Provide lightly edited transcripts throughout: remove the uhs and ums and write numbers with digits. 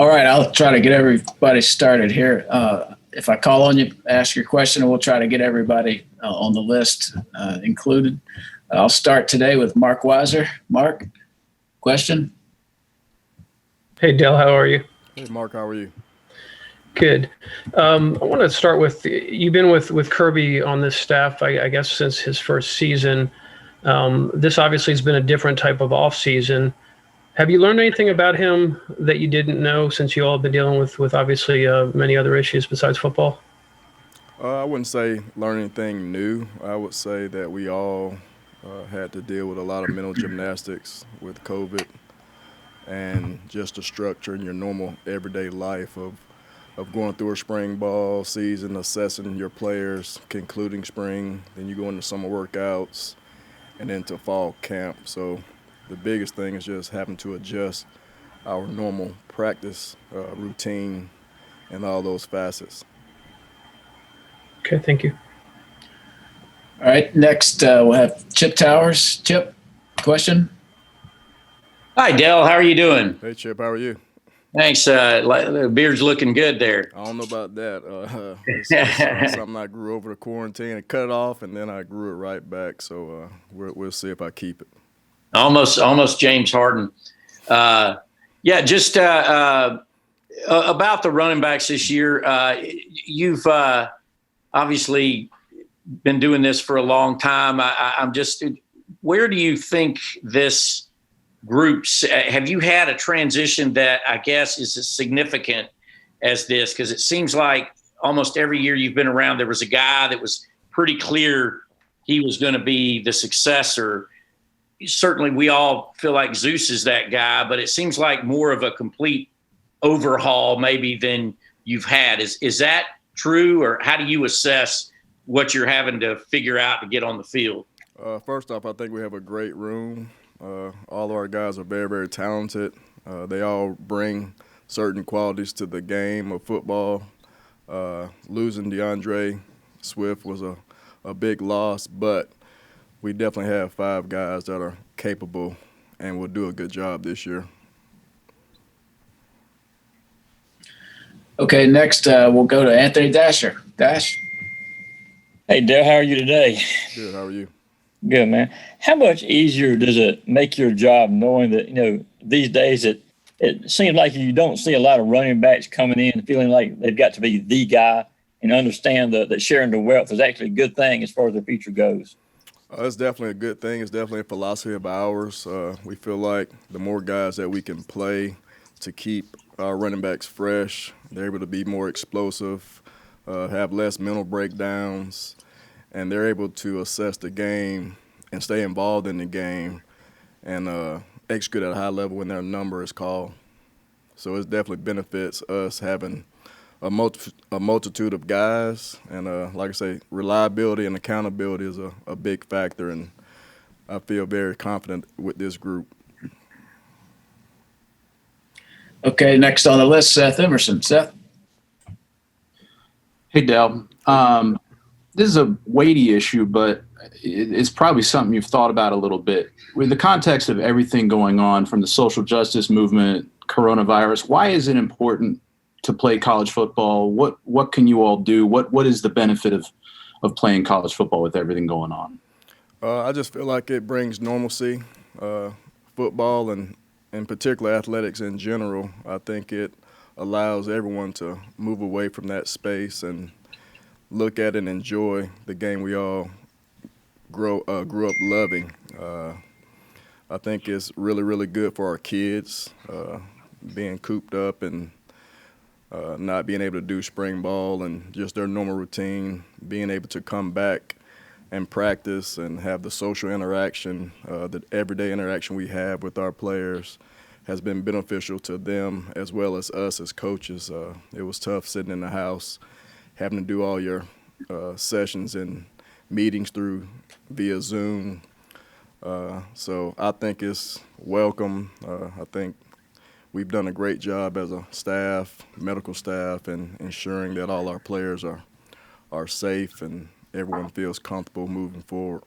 All right, I'll try to get everybody started here. If I call on you, ask your question, and we'll try to get everybody on the list included. I'll start today with Mark Weiser. Mark, question? Hey, Dell, how are you? Hey, Mark, how are you? Good. I want to start with, you've been with Kirby on this staff, I guess, since his first season. This obviously has been a different type of off season. Have you learned anything about him that you didn't know, since you all have been dealing with obviously many other issues besides football? I wouldn't say learn anything new. I would say that we all had to deal with a lot of mental gymnastics with COVID and just the structure in your normal everyday life of going through a spring ball season, assessing your players, concluding spring, then you go into summer workouts, and then to fall camp. So the biggest thing is just having to adjust our normal practice routine and all those facets. Okay, thank you. All right, next we'll have Chip Towers. Chip, question? Hi, Dell. How are you doing? Hey, Chip, how are you? Thanks. The beard's looking good there. I don't know about that. It's something I grew over the quarantine and cut it off, and then I grew it right back. So we'll see if I keep it. Almost James Harden. Just about the running backs this year. You've obviously been doing this for a long time. I'm just, where do you think this groups, have you had a transition that I guess is as significant as this? Because it seems like almost every year you've been around, there was a guy that was pretty clear he was going to be the successor. Certainly we all feel like Zeus is that guy, but it seems like more of a complete overhaul maybe than you've had. Is that true, or how do you assess what you're having to figure out to get on the field? First off, I think we have a great room. All of our guys are very, very talented. They all bring certain qualities to the game of football. Losing DeAndre Swift was a big loss, but we definitely have 5 guys that are capable and will do a good job this year. Okay, next we'll go to Anthony Dasher. Dash. Hey, Dale, how are you today? Good, how are you? Good, man. How much easier does it make your job knowing that, these days it seems like you don't see a lot of running backs coming in feeling like they've got to be the guy, and understand that sharing the wealth is actually a good thing as far as the future goes? It's definitely a good thing. It's definitely a philosophy of ours. We feel like the more guys that we can play to keep our running backs fresh, they're able to be more explosive, have less mental breakdowns, and they're able to assess the game and stay involved in the game and execute at a high level when their number is called. So it definitely benefits us having a multitude of guys, and like I say, reliability and accountability is a big factor, and I feel very confident with this group. Okay, next on the list, Seth Emerson. Seth? Hey, Dell. This is a weighty issue, but it's probably something you've thought about a little bit. With the context of everything going on from the social justice movement, coronavirus, why is it important to play college football? What can you all do? What is the benefit of playing college football with everything going on? I just feel like it brings normalcy. Football and in particular athletics in general, I think it allows everyone to move away from that space and look at and enjoy the game we all grew up loving. I think it's really, really good for our kids, being cooped up and not being able to do spring ball and just their normal routine, being able to come back and practice and have the social interaction, the everyday interaction we have with our players has been beneficial to them as well as us as coaches. It was tough sitting in the house, having to do all your sessions and meetings through via Zoom. So I think it's welcome. I think we've done a great job as a staff, medical staff, in ensuring that all our players are safe and everyone feels comfortable moving forward.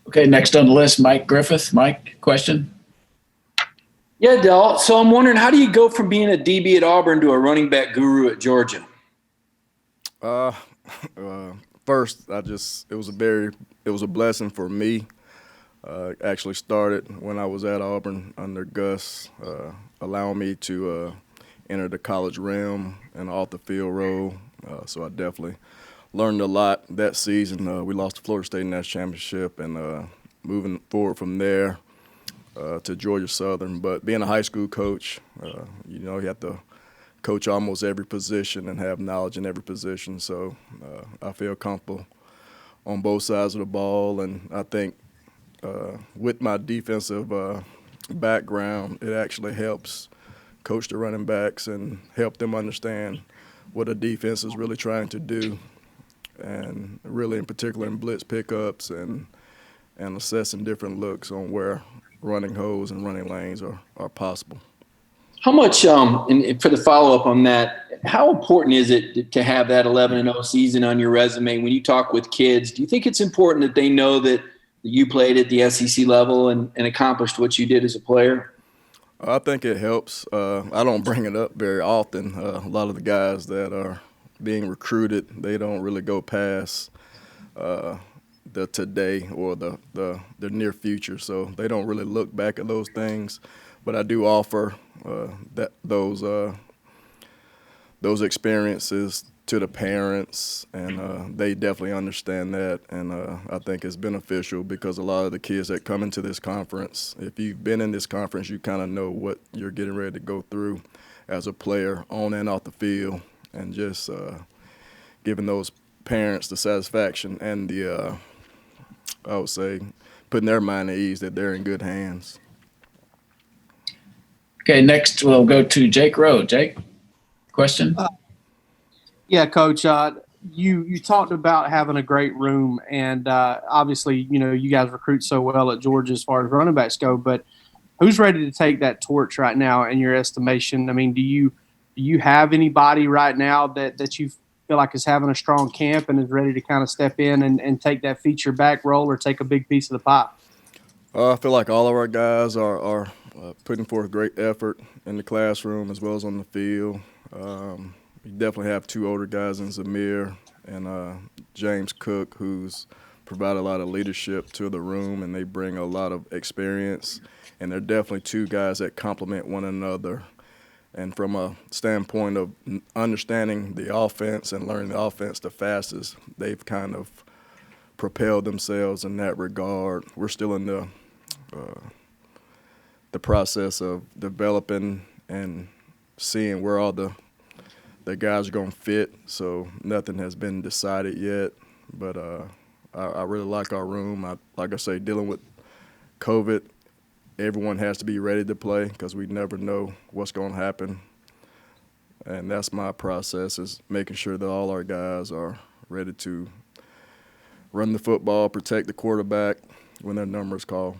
Okay, next on the list, Mike Griffith. Mike, question? Yeah, Dell. So I'm wondering, how do you go from being a DB at Auburn to a running back guru at Georgia? Uh, First, it was a blessing for me. Actually started when I was at Auburn under Gus, allowing me to enter the college realm and off the field role. So I definitely learned a lot that season. We lost the Florida State National Championship, and moving forward from there to Georgia Southern. But being a high school coach, you have to coach almost every position and have knowledge in every position. So I feel comfortable on both sides of the ball, and I think with my defensive background, it actually helps coach the running backs and help them understand what a defense is really trying to do, and really in particular in blitz pickups and assessing different looks on where running holes and running lanes are possible. How much, and for the follow-up on that, how important is it to have that 11-0 season on your resume when you talk with kids? Do you think it's important that they know that you played at the SEC level and accomplished what you did as a player? I think it helps. I don't bring it up very often. A lot of the guys that are being recruited, they don't really go past the today or the near future, so they don't really look back at those things. But I do offer those experiences to the parents, and they definitely understand that. And I think it's beneficial because a lot of the kids that come into this conference, if you've been in this conference, you kind of know what you're getting ready to go through as a player on and off the field, and just giving those parents the satisfaction and the, I would say, putting their mind at ease that they're in good hands. Okay, next we'll go to Jake Rowe. Jake, question? Yeah, Coach. You talked about having a great room, and obviously, you guys recruit so well at Georgia as far as running backs go. But who's ready to take that torch right now, in your estimation? I mean, do you have anybody right now that you feel like is having a strong camp and is ready to kind of step in and take that feature back role or take a big piece of the pie? I feel like all of our guys are putting forth great effort in the classroom as well as on the field. We definitely have two older guys in Zamir and James Cook, who's provided a lot of leadership to the room, and they bring a lot of experience. And they're definitely two guys that complement one another. And from a standpoint of understanding the offense and learning the offense the fastest, they've kind of propelled themselves in that regard. We're still in the process of developing and seeing where all the guys are going to fit, so nothing has been decided yet. But I really like our room. Like I say, dealing with COVID, everyone has to be ready to play because we never know what's going to happen. And that's my process, is making sure that all our guys are ready to run the football, protect the quarterback when their number is called.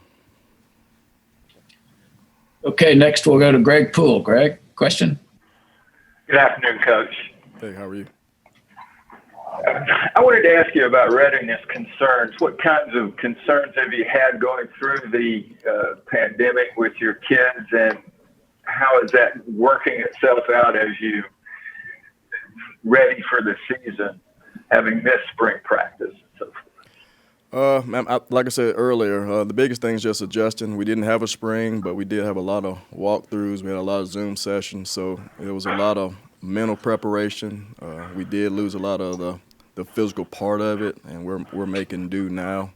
Okay, next we'll go to Greg Poole. Greg, question? Good afternoon, Coach. Hey, how are you? I wanted to ask you about readiness concerns. What kinds of concerns have you had going through the pandemic with your kids, and how is that working itself out as you ready for the season, having missed spring practice and so forth? Like I said earlier, the biggest thing is just adjusting. We didn't have a spring, but we did have a lot of walkthroughs. We had a lot of Zoom sessions, so it was a lot of mental preparation. We did lose a lot of the physical part of it, and we're making do now.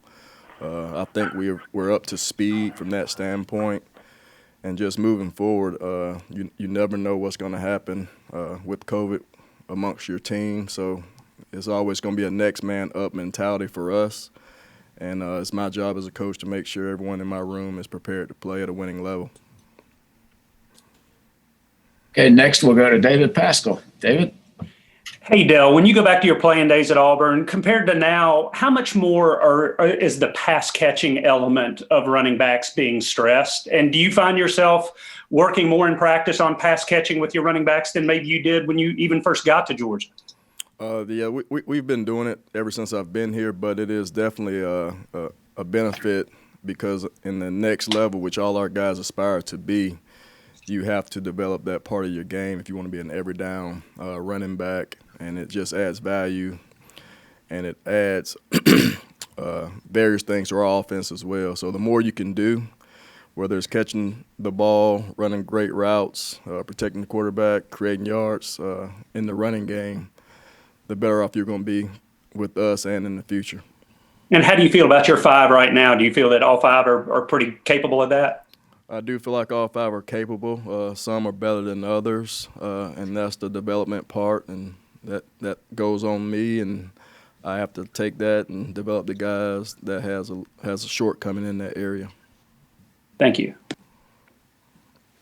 I think we're up to speed from that standpoint, and just moving forward, you never know what's going to happen with COVID amongst your team, so it's always going to be a next man up mentality for us. And it's my job as a coach to make sure everyone in my room is prepared to play at a winning level. Okay, next we'll go to David Pascal. David? Hey, Dell, when you go back to your playing days at Auburn, compared to now, how much more is the pass catching element of running backs being stressed? And do you find yourself working more in practice on pass catching with your running backs than maybe you did when you even first got to Georgia? Yeah, we've been doing it ever since I've been here, but it is definitely a benefit because in the next level, which all our guys aspire to be, you have to develop that part of your game if you want to be an every down running back, and it just adds value, and it adds various things to our offense as well. So the more you can do, whether it's catching the ball, running great routes, protecting the quarterback, creating yards in the running game, the better off you're going to be with us and in the future. And how do you feel about your 5 right now? Do you feel that all 5 are pretty capable of that? I do feel like all 5 are capable. Some are better than others, and that's the development part, and that goes on me, and I have to take that and develop the guys that has a shortcoming in that area. Thank you.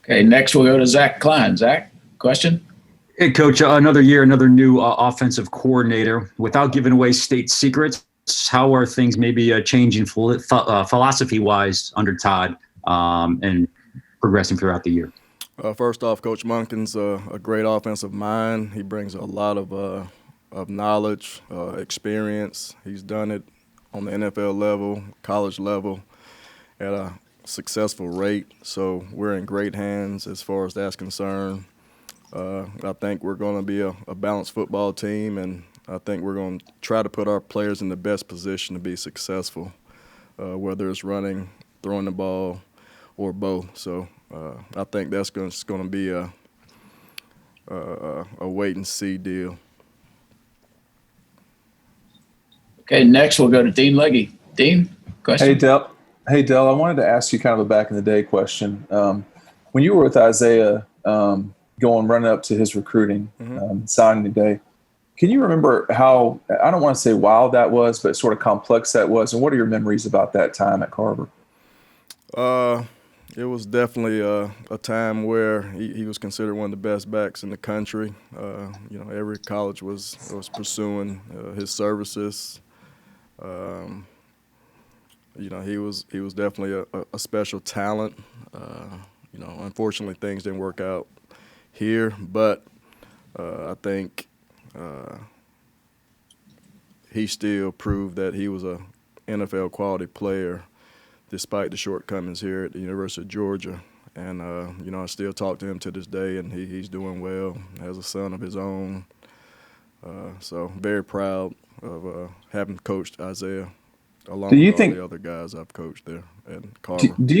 Okay, next we'll go to Zach Klein. Zach, question? Hey, Coach, another year, another new offensive coordinator. Without giving away state secrets, how are things maybe changing philosophy-wise under Todd and progressing throughout the year? First off, Coach Monken's a great offensive mind. He brings a lot of knowledge, experience. He's done it on the NFL level, college level, at a successful rate. So we're in great hands as far as that's concerned. I think we're going to be a balanced football team, and I think we're going to try to put our players in the best position to be successful, whether it's running, throwing the ball, or both. So I think that's going to be a wait and see deal. Okay, next we'll go to Dean Legge. Dean, question? Hey, Dell, I wanted to ask you kind of a back in the day question. When you were with Isaiah, running up to his recruiting, signing the day, can you remember how, I don't want to say wild that was, but sort of complex that was? And what are your memories about that time at Carver? It was definitely a time where he was considered one of the best backs in the country. Every college was pursuing his services. He was definitely a special talent. Unfortunately, things didn't work out here, but I think he still proved that he was a NFL quality player despite the shortcomings here at the University of Georgia. And, I still talk to him to this day, and he's doing well, has a son of his own. So very proud of having coached Isaiah along with all the other guys I've coached there at Carver. Do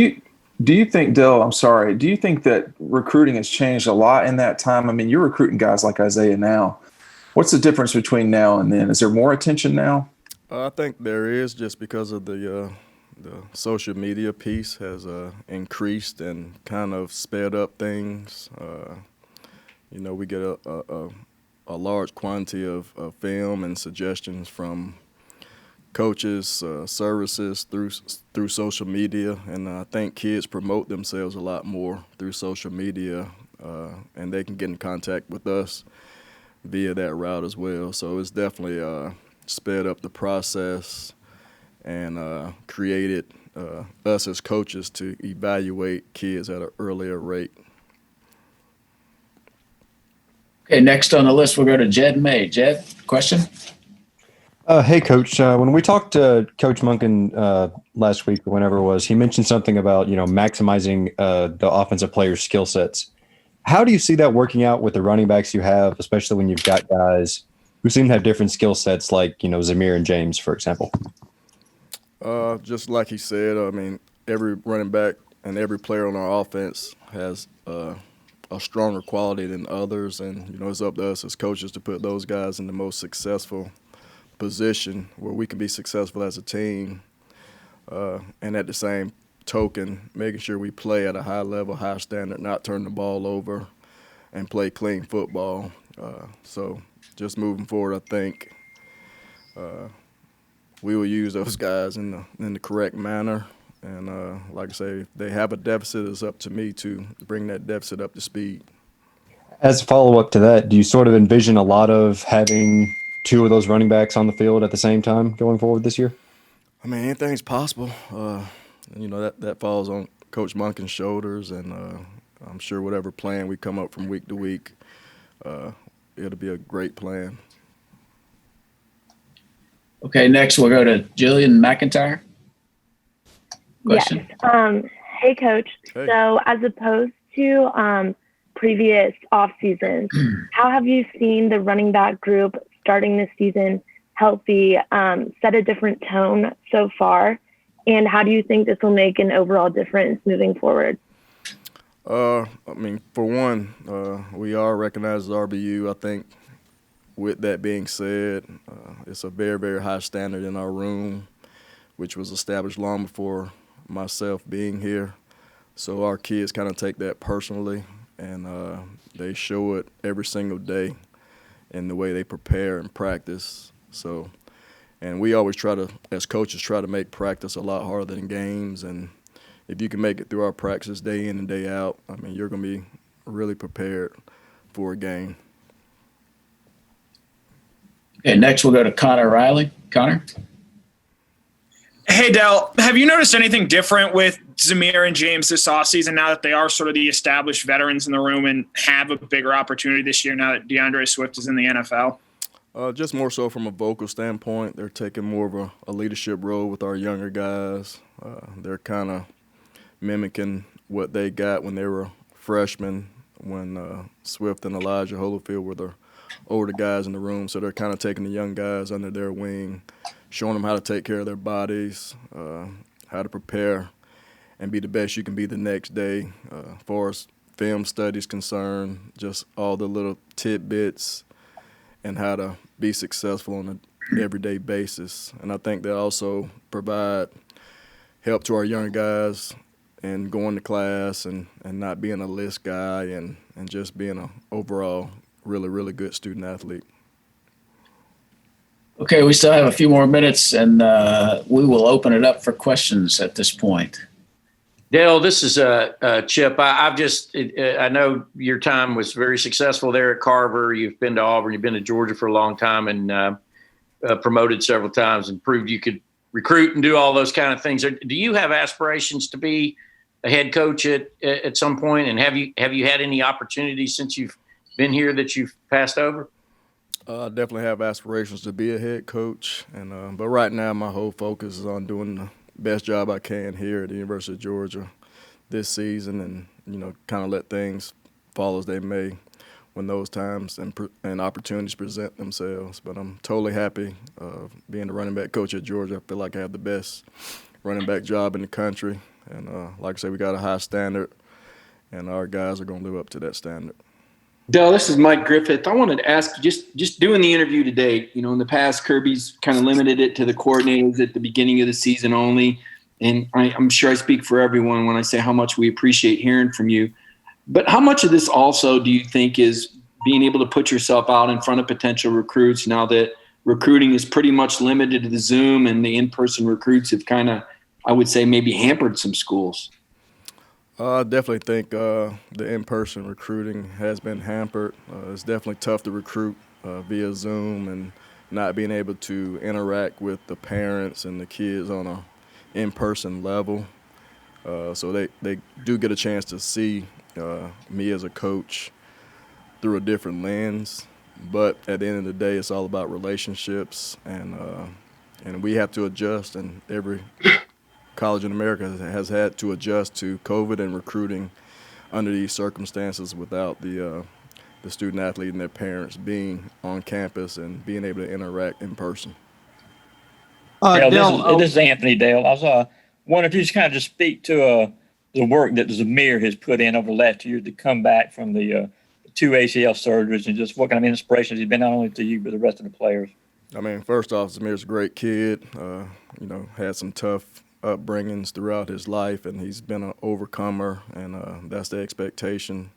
you think, Dell, do you think that recruiting has changed a lot in that time? I mean, you're recruiting guys like Isaiah now. What's the difference between now and then? Is there more attention now? I think there is, just because of the social media piece has increased and kind of sped up things. We get a large quantity of film and suggestions from coaches, services through social media, and I think kids promote themselves a lot more through social media, and they can get in contact with us via that route as well. So it's definitely sped up the process and created us as coaches to evaluate kids at an earlier rate. Okay, next on the list we'll go to Jed May. Jed, question? Hey, Coach. When we talked to Coach Monken last week, or whenever it was, he mentioned something about maximizing the offensive players' skill sets. How do you see that working out with the running backs you have, especially when you've got guys who seem to have different skill sets, like Zamir and James, for example? Just like he said, I mean, every running back and every player on our offense has a stronger quality than others, and it's up to us as coaches to put those guys in the most successful position where we can be successful as a team, and at the same token, making sure we play at a high level, high standard, not turn the ball over, and play clean football. So just moving forward, I think we will use those guys in the correct manner. And like I say, if they have a deficit, it's up to me to bring that deficit up to speed. As a follow-up to that, do you sort of envision a lot of having two of those running backs on the field at the same time going forward this year? I mean, anything's possible. That falls on Coach Monken's shoulders, and I'm sure whatever plan we come up from week to week, it'll be a great plan. Okay, next we'll go to Jillian McIntyre. Question? Yes. Hey, Coach. Hey. So as opposed to previous off seasons, how have you seen the running back group starting this season healthy set a different tone so far? And how do you think this will make an overall difference moving forward? I mean, for one, we are recognized as RBU. I think with that being said, it's a very, very high standard in our room, which was established long before myself being here. So our kids kind of take that personally, and they show it every single day in the way they prepare and practice. So, and we always try to, as coaches, try to make practice a lot harder than games. And if you can make it through our practice day in and day out, I mean, you're going to be really prepared for a game. Okay, next we'll go to Connor Riley. Connor? Hey, Dell, have you noticed anything different with Zamir and James this offseason now that they are sort of the established veterans in the room and have a bigger opportunity this year now that DeAndre Swift is in the NFL? Just more so from a vocal standpoint. They're taking more of a leadership role with our younger guys. They're kind of mimicking what they got when they were freshmen, when Swift and Elijah Holyfield were the older guys in the room. So they're kind of taking the young guys under their wing, showing them how to take care of their bodies, how to prepare and be the best you can be the next day. As far as film studies concerned, just all the little tidbits and how to be successful on an everyday basis. And I think they also provide help to our young guys in going to class and not being a list guy and just being an overall really, really good student athlete. Okay, we still have a few more minutes, and we will open it up for questions at this point. Dell, this is Chip. I know your time was very successful there at Carver. You've been to Auburn, you've been to Georgia for a long time, and promoted several times and proved you could recruit and do all those kind of things. Do you have aspirations to be a head coach at some point? And have you had any opportunities since you've been here that you've passed over? I definitely have aspirations to be a head coach, and but right now my whole focus is on doing the best job I can here at the University of Georgia this season, and kind of let things fall as they may when those times and opportunities present themselves. But I'm totally happy being the running back coach at Georgia. I feel like I have the best running back job in the country, and like I say, we got a high standard, and our guys are going to live up to that standard. Dell, this is Mike Griffith. I wanted to ask you, just doing the interview today, in the past, Kirby's kind of limited it to the coordinators at the beginning of the season only. And I'm sure I speak for everyone when I say how much we appreciate hearing from you. But how much of this also do you think is being able to put yourself out in front of potential recruits now that recruiting is pretty much limited to the Zoom and the in-person recruits have kind of, I would say, maybe hampered some schools? I definitely think the in-person recruiting has been hampered. It's definitely tough to recruit via Zoom and not being able to interact with the parents and the kids on a in-person level. So they do get a chance to see me as a coach through a different lens. But at the end of the day, it's all about relationships, and we have to adjust, and every college in America has had to adjust to COVID and recruiting under these circumstances without the student athlete and their parents being on campus and being able to interact in person. Dell, this is Anthony Dale. I was wondering if you just speak to the work that Zamir has put in over the last year to come back from the 2 ACL surgeries, and just what kind of inspirations he's been not only to you but the rest of the players. I mean, first off, Zamir's a great kid. Had some tough upbringings throughout his life, and he's been an overcomer, and that's the expectation.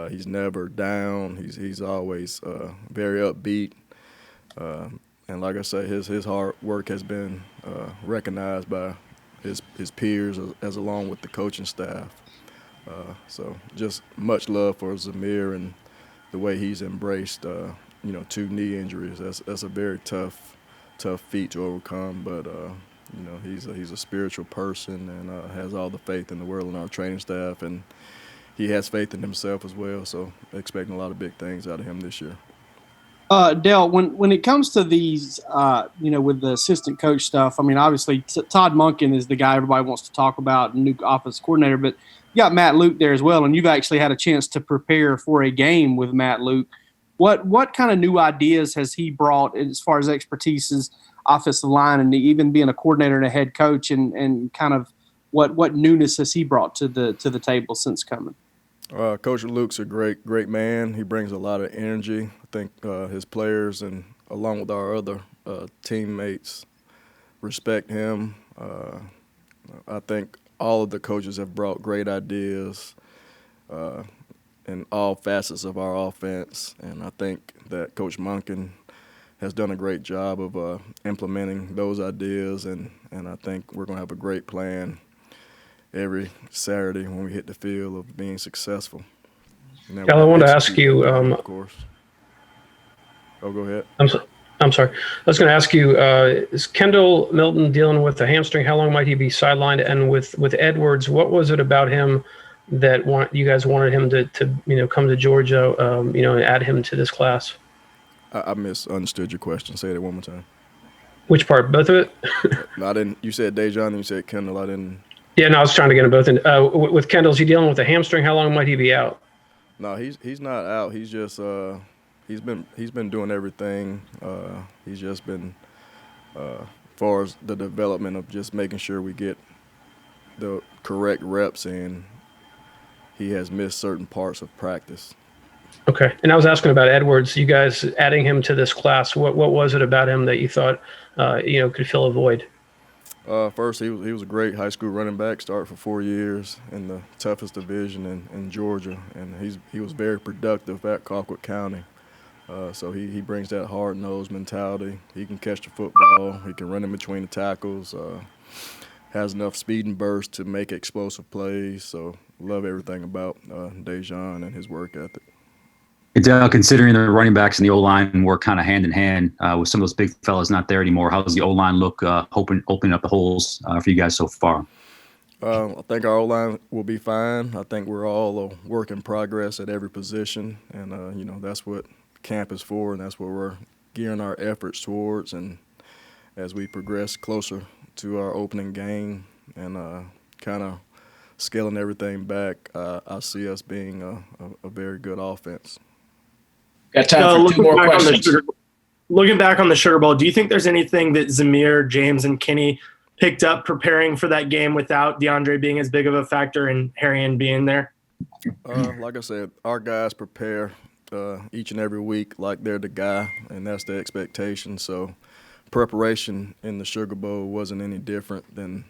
He's never down. He's always very upbeat, and like I say, his hard work has been recognized by his peers as along with the coaching staff. So just much love for Zamir and the way he's embraced 2 knee injuries. That's a very tough feat to overcome, but he's a spiritual person and has all the faith in the world in our training staff, and he has faith in himself as well. So expecting a lot of big things out of him this year. Dell, when it comes to these, with the assistant coach stuff, I mean, obviously Todd Monken is the guy everybody wants to talk about, new offensive coordinator. But you got Matt Luke there as well, and you've actually had a chance to prepare for a game with Matt Luke. What kind of new ideas has he brought as far as expertise as offensive line, and even being a coordinator and a head coach, and kind of what newness has he brought to the table since coming? Coach Luke's a great man. He brings a lot of energy. I think his players and along with our other teammates respect him. I think all of the coaches have brought great ideas in all facets of our offense, and I think that Coach Monken has done a great job of implementing those ideas, and I think we're going to have a great plan every Saturday when we hit the field of being successful. Cal, I wanted to ask you. Of course. Oh, go ahead. I'm sorry. I was going to ask you: is Kendall Milton dealing with a hamstring? How long might he be sidelined? And with Edwards, what was it about him that you guys wanted him to come to Georgia? And add him to this class. I misunderstood your question. Say it one more time. Which part? Both of it? I didn't. You said Dejon, and you said Kendall. I didn't. Yeah, no, I was trying to get them both in. With Kendall, is he dealing with a hamstring? How long might he be out? No, he's not out. He's just he's been doing everything. He's just been as far as the development of just making sure we get the correct reps in. He has missed certain parts of practice. Okay, and I was asking about Edwards. You guys adding him to this class. What was it about him that you thought could fill a void? First, he was a great high school running back. Started for 4 years in the toughest division in Georgia, and he was very productive at Colquitt County. So he brings that hard-nosed mentality. He can catch the football. He can run in between the tackles. Has enough speed and burst to make explosive plays. So love everything about Dejon and his work ethic. Considering the running backs and the O-line work kind of hand in hand with some of those big fellas not there anymore, how does the O-line look opening up the holes for you guys so far? I think our O-line will be fine. I think we're all a work in progress at every position, and that's what camp is for, and that's what we're gearing our efforts towards. And as we progress closer to our opening game and kind of scaling everything back, I see us being a very good offense. Got time for two more questions. Looking back on the Sugar Bowl, do you think there's anything that Zamir, James, and Kenny picked up preparing for that game without DeAndre being as big of a factor and Harrion being there? Like I said, our guys prepare each and every week like they're the guy, and that's the expectation. So preparation in the Sugar Bowl wasn't any different than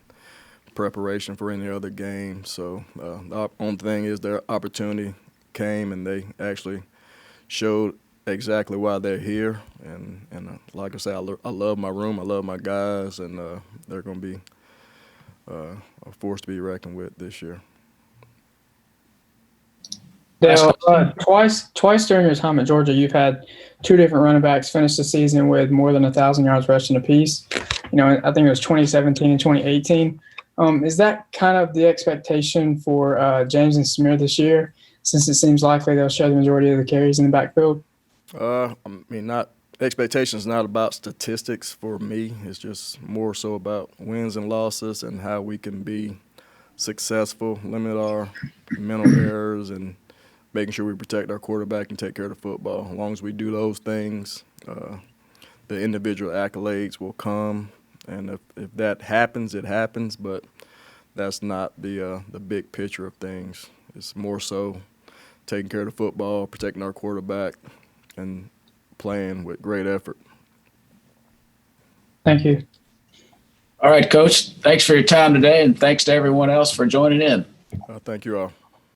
preparation for any other game. So the only thing is their opportunity came, and they actually showed exactly why they're here, and like I said, I love my room, I love my guys, and they're going to be a force to be reckoned with this year. Dell, twice during your time at Georgia, you've had two different running backs finish the season with more than 1,000 yards rushing apiece. I think it was 2017 and 2018. Is that kind of the expectation for James and Samir this year, since it seems likely they'll share the majority of the carries in the backfield? Expectations not about statistics for me. It's just more so about wins and losses and how we can be successful, limit our mental errors, and making sure we protect our quarterback and take care of the football. As long as we do those things, the individual accolades will come. And if that happens, it happens, but that's not the big picture of things. It's more so taking care of the football, protecting our quarterback, and playing with great effort. Thank you. All right, Coach. Thanks for your time today, and thanks to everyone else for joining in. Thank you all.